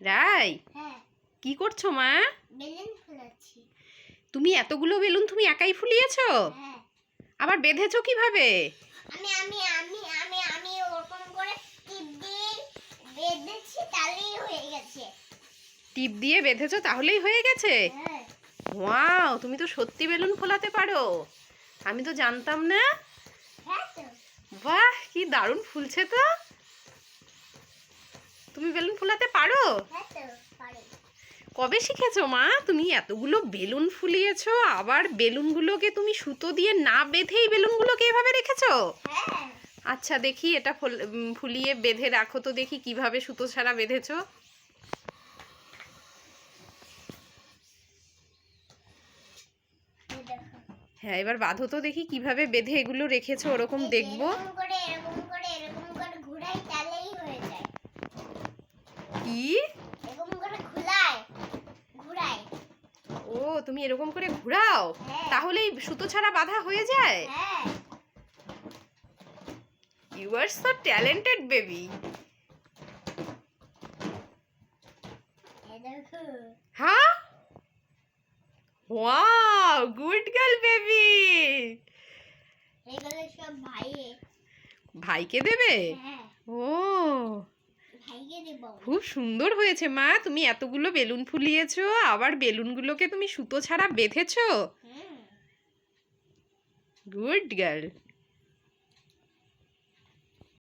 রাই, হ্যাঁ, কি করছো মা? বেলুন ফুলাচ্ছি। তুমি এতগুলো বেলুন তুমি একাই ফুলিয়েছো? হ্যাঁ, আবার বেঁধেছো কিভাবে? আমি আমি আমি আমি আমি ওরকম করে টিপ দিয়ে বেঁধেছি, তাহলেই হয়ে গেছে। টিপ দিয়ে বেঁধেছো তাহলেই হয়ে গেছে? হ্যাঁ, ওয়াও, তুমি তো সত্যি বেলুন ফোলাতে পারো। আমি তো জানতাম না। হ্যাঁ তো। বাহ, কি দারুণ ফুলছে তো। তুমি বেলুন ফোলাতে পারো? হ্যাঁ তো, পারি। কবে শিখেছো মা? তুমি এতগুলো বেলুন ফুলিয়েছো, আবার বেলুনগুলোকে তুমি সুতো দিয়ে না বেঁধেই বেলুনগুলোকে এভাবে রেখেছো? হ্যাঁ, আচ্ছা দেখি, এটা ফুলিয়ে বেঁধে রাখো তো দেখি কিভাবে সুতো ছাড়া বেঁধেছো। এই দেখো। হ্যাঁ, এবার বাঁধো তো দেখি কিভাবে বেঁধে এগুলো রেখেছো, ওরকম এই যে দেখবো। এরকম করে ঘুরাই, তাহলেই হয়ে যায়। কি? এরকম করে ঘুরাই। ও, তুমি এরকম করে ঘোরাও, হ্যাঁ। তাহলেই সুতো ছাড়া বাঁধা হয়ে যায়? হ্যাঁ, you are so talented baby. এই দেখো। হ্যাঁ, ওয়াও, গুড গার্ল বেবি। এগুলো সব ভাইকে দেবে? হ্যাঁ, ও, ভাইকে দেব। খুব সুন্দর হয়েছে মা, তুমি এতগুলো বেলুন ফুলিয়েছো, আবার বেলুনগুলোকে তুমি সুতো ছাড়া বেঁধেছো। হুম। Good girl.